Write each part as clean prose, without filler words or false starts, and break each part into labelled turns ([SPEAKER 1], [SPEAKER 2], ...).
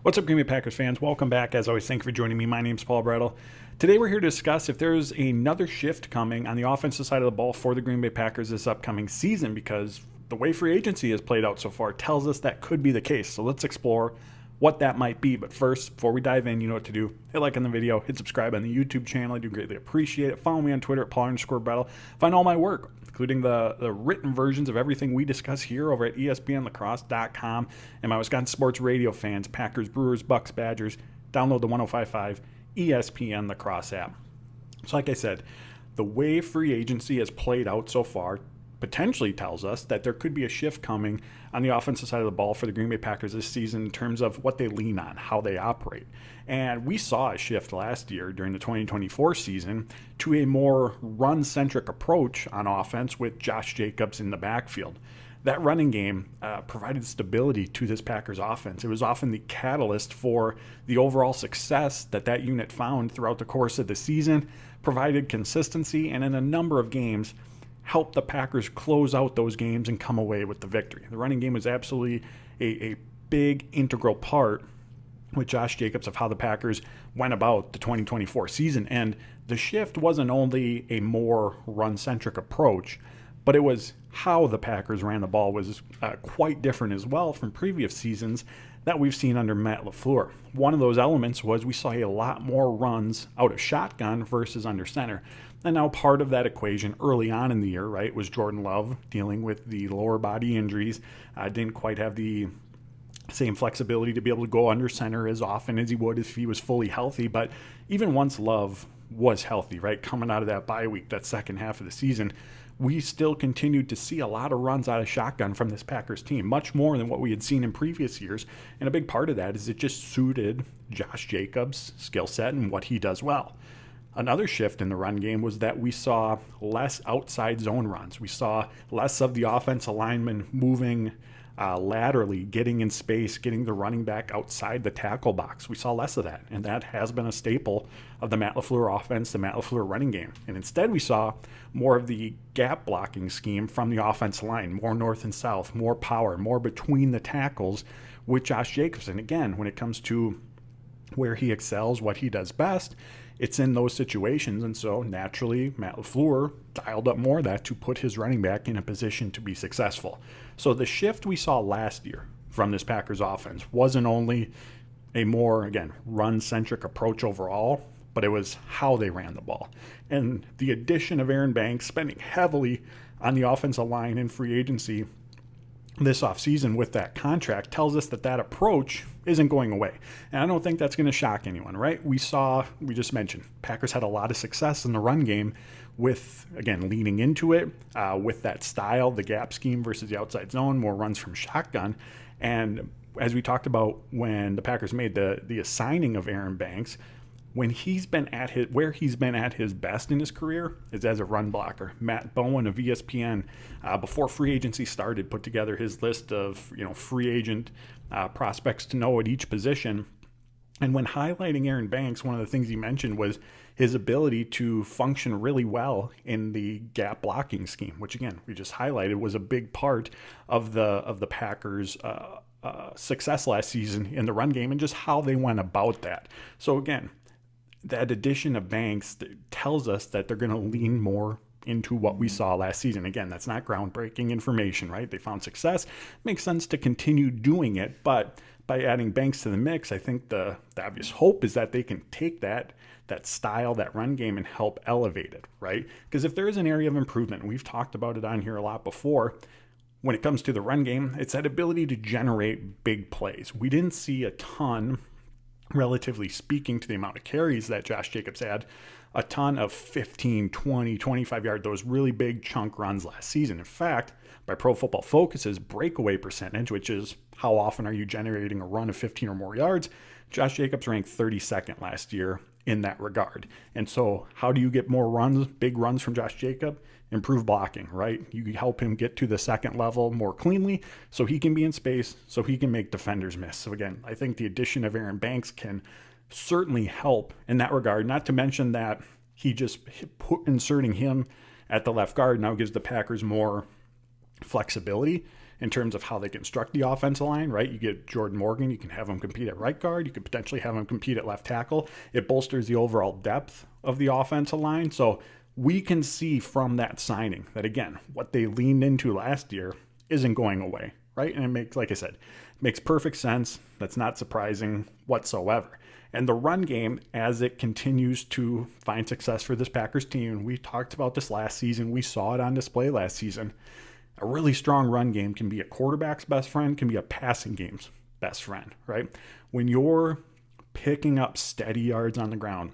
[SPEAKER 1] What's up, Green Bay Packers fans? Welcome back. As always, thank you for joining me. My name's Paul Brettel. Today we're here to discuss if there's another shift coming on the offensive side of the ball for the Green Bay Packers this upcoming season, because the way free agency has played out so far tells us that could be the case. So let's explore what that might be. But first, before we dive in, you know what to do. Hit like on the video, hit subscribe on the YouTube channel. I do greatly appreciate it. Follow me on Twitter at Paul_Brettel. Find all my work, including the written versions of everything we discuss here over at ESPNLacrosse.com. And my Wisconsin sports radio fans, Packers, Brewers, Bucks, Badgers, download the 105.5 ESPN Lacrosse app. So like I said, the way free agency has played out so far potentially tells us that there could be a shift coming on the offensive side of the ball for the Green Bay Packers this season in terms of what they lean on, how they operate. And we saw a shift last year during the 2024 season to a more run-centric approach on offense with Josh Jacobs in the backfield. That running game provided stability to this Packers offense. It was often the catalyst for the overall success that unit found throughout the course of the season, provided consistency, and in a number of games helped the Packers close out those games and come away with the victory. The running game was absolutely a big integral part with Josh Jacobs of how the Packers went about the 2024 season. And the shift wasn't only a more run-centric approach, but it was how the Packers ran the ball was quite different as well from previous seasons that we've seen under Matt LaFleur. One of those elements was we saw a lot more runs out of shotgun versus under center. And now part of that equation early on in the year, right, was Jordan Love dealing with the lower body injuries. Didn't quite have the same flexibility to be able to go under center as often as he would if he was fully healthy. But even once Love was healthy, right, coming out of that bye week, that second half of the season, we still continued to see a lot of runs out of shotgun from this Packers team, much more than what we had seen in previous years. And a big part of that is it just suited Josh Jacobs' skill set and what he does well. Another shift in the run game was that we saw less outside zone runs. We saw less of the offensive linemen moving laterally, getting in space, getting the running back outside the tackle box. We saw less of that, and that has been a staple of the Matt LaFleur offense, the Matt LaFleur running game. And instead we saw more of the gap blocking scheme from the offensive line, more north and south, more power, more between the tackles with Josh Jacobs. And again, when it comes to where he excels, what he does best, it's in those situations. And so naturally, Matt LaFleur dialed up more of that to put his running back in a position to be successful. So the shift we saw last year from this Packers offense wasn't only a more, again, run-centric approach overall, but it was how they ran the ball. And the addition of Aaron Banks, spending heavily on the offensive line in free agency this offseason with that contract, tells us that approach isn't going away. And I don't think that's going to shock anyone, right? We just mentioned, Packers had a lot of success in the run game with, again, leaning into it, with that style, the gap scheme versus the outside zone, more runs from shotgun. And as we talked about when the Packers made the assigning of Aaron Banks, where he's been at his best in his career is as a run blocker. Matt Bowen of ESPN, before free agency started, put together his list of free agent prospects to know at each position. And when highlighting Aaron Banks, one of the things he mentioned was his ability to function really well in the gap blocking scheme, which again we just highlighted was a big part of the Packers' success last season in the run game and just how they went about that. So again, that addition of Banks tells us that they're going to lean more into what we saw last season. Again, that's not groundbreaking information, right? They found success. It makes sense to continue doing it, but by adding Banks to the mix, I think the obvious hope is that they can take that style, that run game, and help elevate it, right? Because if there is an area of improvement, and we've talked about it on here a lot before, when it comes to the run game, it's that ability to generate big plays. We didn't see a ton, relatively speaking to the amount of carries that Josh Jacobs had, a ton of 15, 20, 25-yard, those really big chunk runs last season. In fact, by Pro Football Focus's breakaway percentage, which is how often are you generating a run of 15 or more yards, Josh Jacobs ranked 32nd last year in that regard. And so how do you get more runs, big runs from Josh Jacobs? Improve blocking, right? You help him get to the second level more cleanly so he can be in space, so he can make defenders miss. So again, I think the addition of Aaron Banks can certainly help in that regard, not to mention that he just inserting him at the left guard now gives the Packers more flexibility in terms of how they construct the offensive line, right? You get Jordan Morgan, you can have him compete at right guard, you could potentially have him compete at left tackle. It bolsters the overall depth of the offensive line. So we can see from that signing that, again, what they leaned into last year isn't going away, right? And it makes, like I said, makes perfect sense. That's not surprising whatsoever. And the run game, as it continues to find success for this Packers team, we talked about this last season. We saw it on display last season. A really strong run game can be a quarterback's best friend, can be a passing game's best friend, right? When you're picking up steady yards on the ground,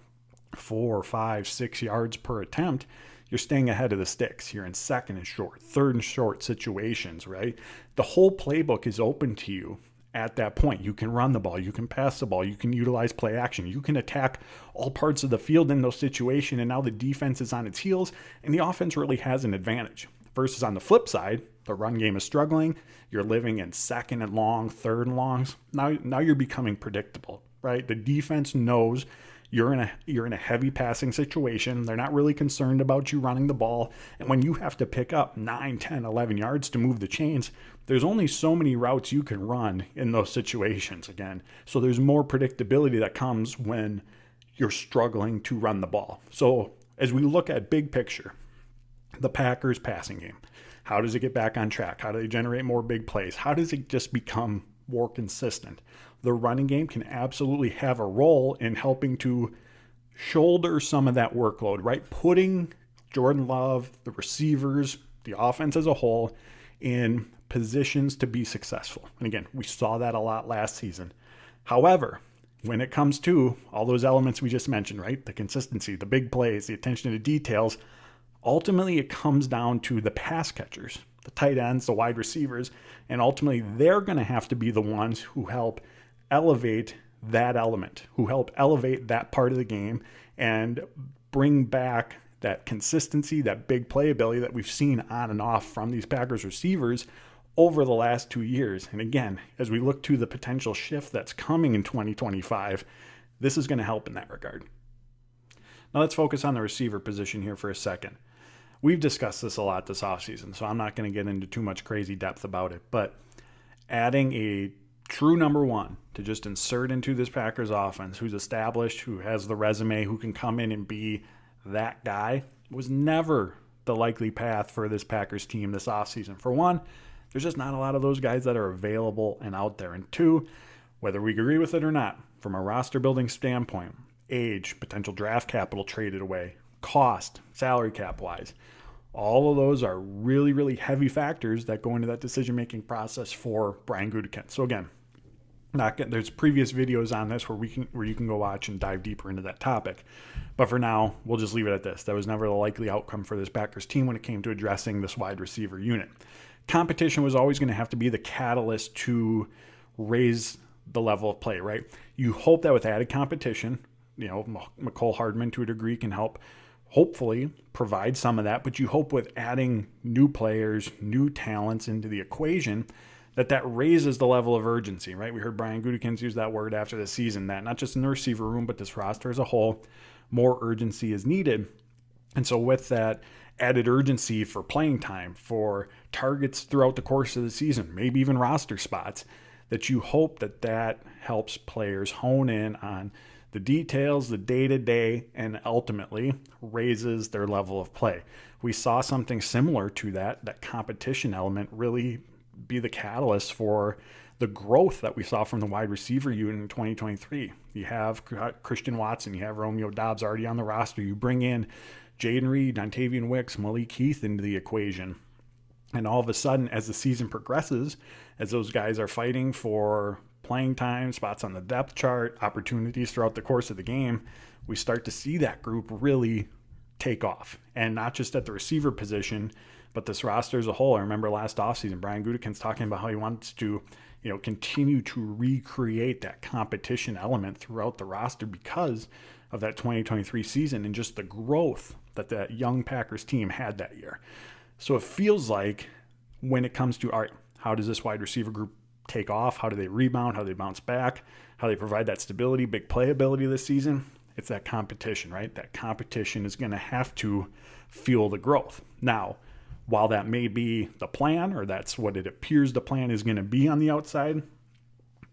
[SPEAKER 1] 4, 5, 6 yards per attempt, you're staying ahead of the sticks. You're in second and short, third and short situations, right? The whole playbook is open to you at that point. You can run the ball, you can pass the ball, you can utilize play action, you can attack all parts of the field in those situations, and now the defense is on its heels, and the offense really has an advantage. Versus on the flip side, the run game is struggling, you're living in second and long, third and longs. Now you're becoming predictable, right? The defense knows you're in a heavy passing situation. They're not really concerned about you running the ball. And when you have to pick up 9, 10, 11 yards to move the chains, there's only so many routes you can run in those situations again. So there's more predictability that comes when you're struggling to run the ball. So as we look at big picture, the Packers passing game, how does it get back on track? How do they generate more big plays? How does it just become more consistent? The running game can absolutely have a role in helping to shoulder some of that workload, right? Putting Jordan Love, the receivers, the offense as a whole in positions to be successful. And again, we saw that a lot last season. However, when it comes to all those elements we just mentioned, right? The consistency, the big plays, the attention to details, ultimately it comes down to the pass catchers, the tight ends, the wide receivers, and ultimately they're going to have to be the ones who help elevate that element, who help elevate that part of the game and bring back that consistency, that big playability that we've seen on and off from these Packers receivers over the last 2 years. And again, as we look to the potential shift that's coming in 2025, this is going to help in that regard. Now let's focus on the receiver position here for a second. We've discussed this a lot this offseason, so I'm not going to get into too much crazy depth about it, but adding a true number one to just insert into this Packers offense, who's established, who has the resume, who can come in and be that guy, was never the likely path for this Packers team this offseason. For one, there's just not a lot of those guys that are available and out there. And two, whether we agree with it or not, from a roster building standpoint, age, potential draft capital traded away, cost, salary cap wise, all of those are really, really heavy factors that go into that decision-making process for Brian Gutekunst. So again, there's previous videos on this where you can go watch and dive deeper into that topic. But for now, we'll just leave it at this. That was never the likely outcome for this Packers team when it came to addressing this wide receiver unit. Competition was always going to have to be the catalyst to raise the level of play, right? You hope that with added competition, Mecole Hardman to a degree can help hopefully provide some of that, but you hope with adding new players, new talents into the equation, that raises the level of urgency, right? We heard Brian Gutekunst use that word after the season, that not just in the receiver room, but this roster as a whole, more urgency is needed. And so with that added urgency for playing time, for targets throughout the course of the season, maybe even roster spots, that you hope that helps players hone in on the details, the day-to-day, and ultimately raises their level of play. We saw something similar to that competition element really be the catalyst for the growth that we saw from the wide receiver unit in 2023. You have Christian Watson, you have Romeo Doubs already on the roster. You bring in Jaden Reed, Dontavian Wicks, Malik Heath into the equation. And all of a sudden, as the season progresses, as those guys are fighting for playing time, spots on the depth chart, opportunities throughout the course of the game, we start to see that group really take off. And not just at the receiver position, but this roster as a whole. I remember last offseason, Brian Gutekunst talking about how he wants to, continue to recreate that competition element throughout the roster because of that 2023 season and just the growth that young Packers team had that year. So it feels like when it comes to, all right, how does this wide receiver group take off? How do they rebound? How do they bounce back? How do they provide that stability, big playability this season? It's that competition, right? That competition is going to have to fuel the growth. Now, while that may be the plan, or that's what it appears the plan is going to be on the outside,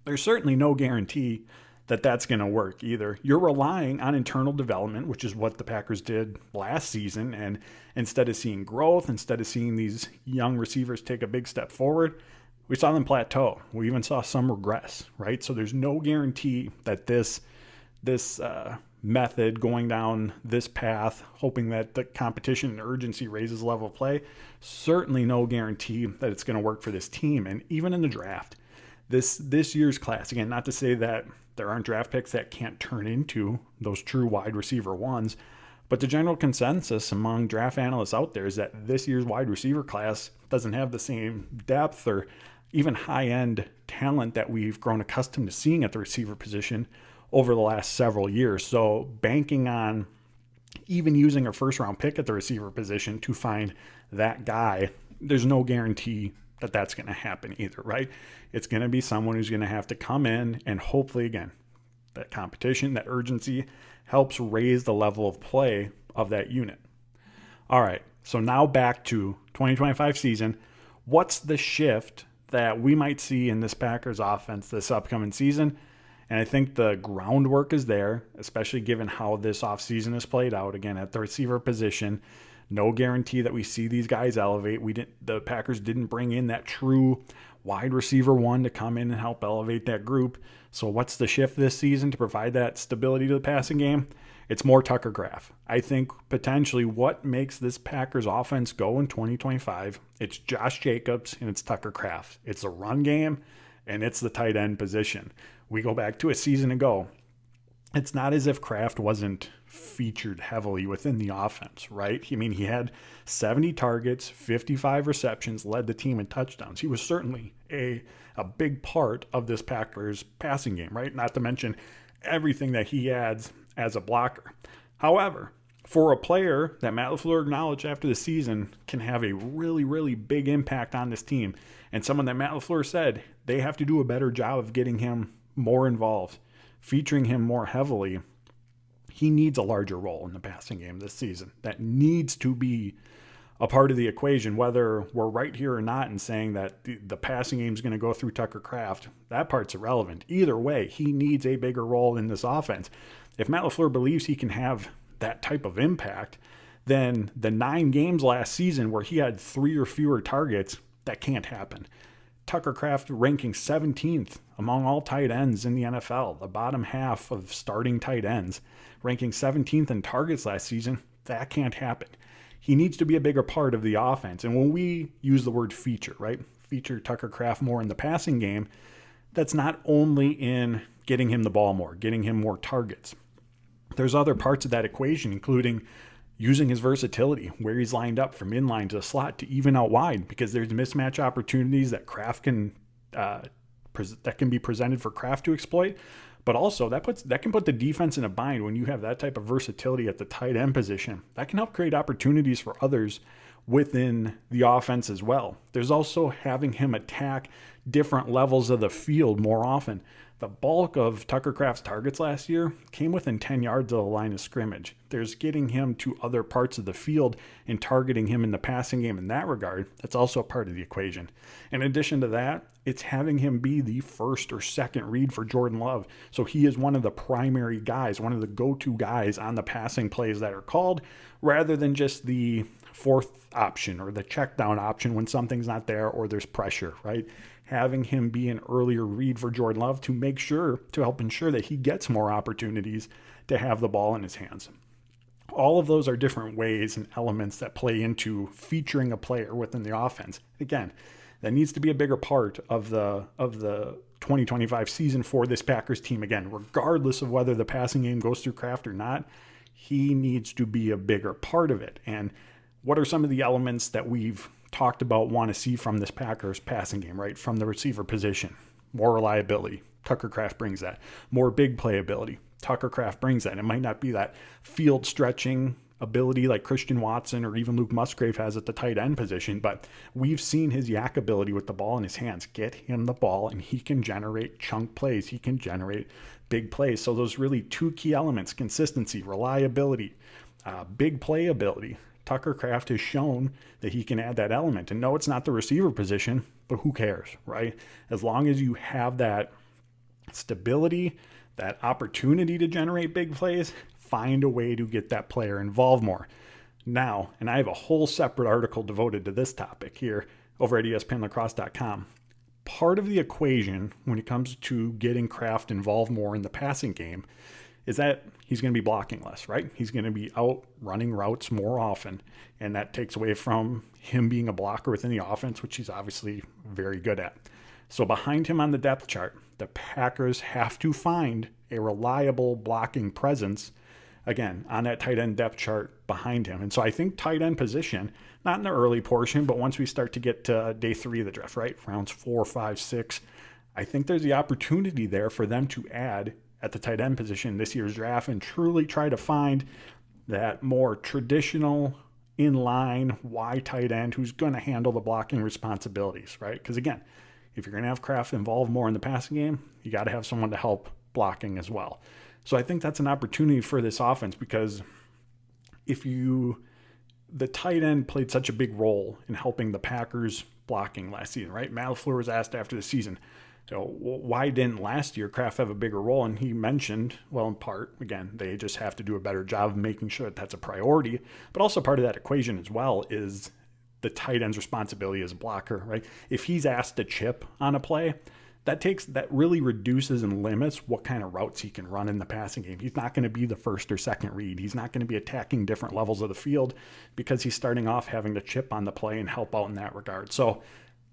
[SPEAKER 1] there's certainly no guarantee that that's going to work either. You're relying on internal development, which is what the Packers did last season. And instead of seeing growth, instead of seeing these young receivers take a big step forward, we saw them plateau. We even saw some regress, right? So there's no guarantee that this method, going down this path, hoping that the competition and urgency raises level of play, certainly no guarantee that it's going to work for this team. And even in the draft, this year's class, again, not to say that there aren't draft picks that can't turn into those true wide receiver ones, but the general consensus among draft analysts out there is that this year's wide receiver class doesn't have the same depth or even high-end talent that we've grown accustomed to seeing at the receiver position over the last several years. So banking on even using a first-round pick at the receiver position to find that guy, there's no guarantee that that's going to happen either, right? It's going to be someone who's going to have to come in and hopefully, again, that competition, that urgency helps raise the level of play of that unit. All right, so now back to 2025 season. What's the shift that we might see in this Packers offense this upcoming season? And I think the groundwork is there, especially given how this offseason has played out. Again, at the receiver position, no guarantee that we see these guys elevate. The Packers didn't bring in that true wide receiver one to come in and help elevate that group. So what's the shift this season to provide that stability to the passing game? It's more Tucker Kraft. I think potentially what makes this Packers offense go in 2025, it's Josh Jacobs and it's Tucker Kraft. It's a run game and it's the tight end position. We go back to a season ago. It's not as if Kraft wasn't featured heavily within the offense, right? I mean, he had 70 targets, 55 receptions, led the team in touchdowns. He was certainly a big part of this Packers passing game, right? Not to mention everything that he adds as a blocker. However, for a player that Matt LaFleur acknowledged after the season can have a really, really big impact on this team, and someone that Matt LaFleur said they have to do a better job of getting him more involved, featuring him more heavily, he needs a larger role in the passing game this season. That needs to be a part of the equation, whether we're right here or not in saying that the passing game is going to go through Tucker Kraft. That part's irrelevant. Either way, he needs a bigger role in this offense. If Matt LaFleur believes he can have that type of impact, then the 9 games last season where he had 3 or fewer targets, that can't happen. Tucker Kraft ranking 17th among all tight ends in the NFL, the bottom half of starting tight ends, ranking 17th in targets last season. That can't happen. He needs to be a bigger part of the offense. And when we use the word feature, right? Feature Tucker Kraft more in the passing game, that's not only in getting him the ball more, getting him more targets. There's other parts of that equation, including using his versatility, where he's lined up from inline to the slot to even out wide, because there's mismatch opportunities that Kraft can that can be presented for Kraft to exploit. But also that can put the defense in a bind when you have that type of versatility at the tight end position. That can help create opportunities for others within the offense as well. There's also having him attack different levels of the field more often. The bulk of Tucker Kraft's targets last year came within 10 yards of the line of scrimmage. There's getting him to other parts of the field and targeting him in the passing game in that regard. That's also a part of the equation. In addition to that, it's having him be the first or second read for Jordan Love. So he is one of the primary guys, one of the go-to guys on the passing plays that are called, rather than just the fourth option or the check down option when something's not there or there's pressure, right? Having him be an earlier read for Jordan Love to help ensure that he gets more opportunities to have the ball in his hands. All of those are different ways and elements that play into featuring a player within the offense. Again, that needs to be a bigger part of the 2025 season for this Packers team. Again, regardless of whether the passing game goes through Kraft or not, he needs to be a bigger part of it. And what are some of the elements that we've talked about want to see from this Packers passing game, right? From the receiver position, more reliability. Tucker Kraft brings that. More big play ability. Tucker Kraft brings that. It might not be that field stretching ability like Christian Watson or even Luke Musgrave has at the tight end position, but we've seen his yak ability with the ball in his hands. Get him the ball and he can generate chunk plays. He can generate big plays. So those really 2 key elements, consistency, reliability, big play ability. Tucker Kraft has shown that he can add that element. And no, it's not the receiver position, but who cares, right? As long as you have that stability, that opportunity to generate big plays, find a way to get that player involved more. Now, and I have a whole separate article devoted to this topic here over at ESPNlacrosse.com. Part of the equation when it comes to getting Kraft involved more in the passing game is that he's going to be blocking less, right? He's going to be out running routes more often, and that takes away from him being a blocker within the offense, which he's obviously very good at. So behind him on the depth chart, the Packers have to find a reliable blocking presence, again, on that tight end depth chart behind him. And so I think tight end position, not in the early portion, but once we start to get to day 3 of the draft, right? Rounds 4, 5, 6, I think there's the opportunity there for them to add at the tight end position this year's draft and truly try to find that more traditional in-line wide tight end who's going to handle the blocking responsibilities, right? Because again, if you're going to have Kraft involved more in the passing game, you got to have someone to help blocking as well. So I think that's an opportunity for this offense because the tight end played such a big role in helping the Packers blocking last season, right? Matt LaFleur was asked after the season, so why didn't last year Kraft have a bigger role? And he mentioned, well, in part, again, they just have to do a better job of making sure that that's a priority. But also part of that equation as well is the tight end's responsibility as a blocker, right? If he's asked to chip on a play, that really reduces and limits what kind of routes he can run in the passing game. He's not going to be the first or second read. He's not going to be attacking different levels of the field because he's starting off having to chip on the play and help out in that regard. So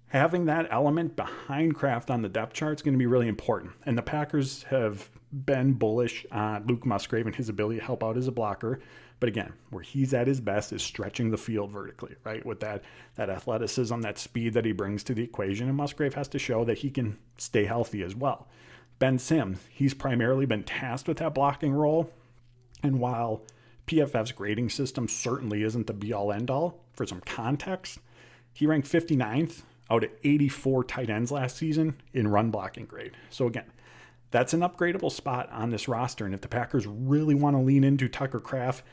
[SPEAKER 1] having that element behind Kraft on the depth chart is going to be really important. And the Packers have been bullish on Luke Musgrave and his ability to help out as a blocker. But again, where he's at his best is stretching the field vertically, right? With that athleticism, that speed that he brings to the equation. And Musgrave has to show that he can stay healthy as well. Ben Sims, he's primarily been tasked with that blocking role. And while PFF's grading system certainly isn't the be-all, end-all, for some context, he ranked 59th out of 84 tight ends last season in run blocking grade. So again, that's an upgradable spot on this roster. And if the Packers really want to lean into Tucker Kraft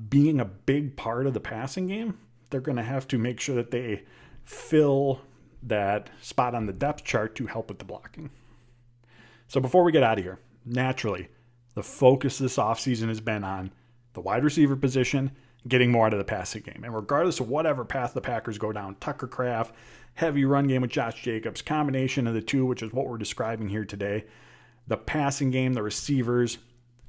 [SPEAKER 1] being a big part of the passing game, they're going to have to make sure that they fill that spot on the depth chart to help with the blocking. So before we get out of here, naturally, the focus this offseason has been on the wide receiver position, getting more out of the passing game. And regardless of whatever path the Packers go down, Tucker Kraft, heavy run game with Josh Jacobs, combination of the two, which is what we're describing here today, the passing game, the receivers,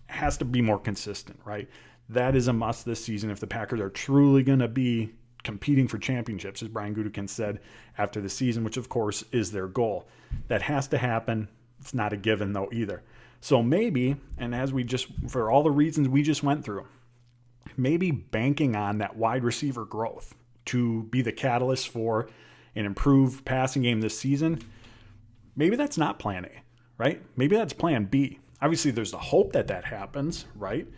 [SPEAKER 1] has to be more consistent, right? That is a must this season if the Packers are truly going to be competing for championships, as Brian Gutekunst said after the season, which of course is their goal. That has to happen. It's not a given though either. So maybe, and for all the reasons we just went through, maybe banking on that wide receiver growth to be the catalyst for an improved passing game this season, maybe that's not plan A, right? Maybe that's plan B. Obviously, there's the hope that happens, right?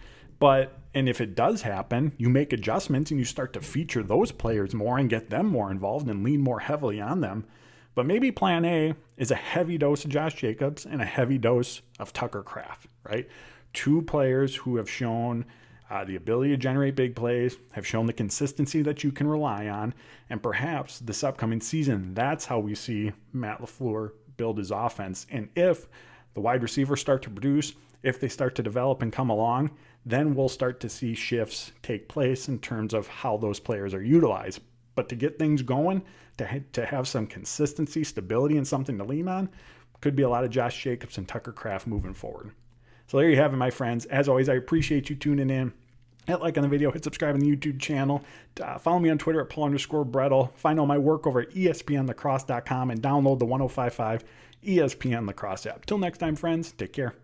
[SPEAKER 1] And if it does happen, you make adjustments and you start to feature those players more and get them more involved and lean more heavily on them. But maybe plan A is a heavy dose of Josh Jacobs and a heavy dose of Tucker Kraft, right? Two players who have shown the ability to generate big plays, have shown the consistency that you can rely on, and perhaps this upcoming season, that's how we see Matt LaFleur build his offense. And if the wide receivers start to produce, if they start to develop and come along, then we'll start to see shifts take place in terms of how those players are utilized. But to get things going, to have some consistency, stability, and something to lean on, could be a lot of Josh Jacobs and Tucker Kraft moving forward. So there you have it, my friends. As always, I appreciate you tuning in. Hit like on the video, hit subscribe on the YouTube channel. Follow me on Twitter at Paul_Brettel. Find all my work over at ESPNlacrosse.com and download the 1055 ESPN Lacrosse app. Till next time, friends, take care.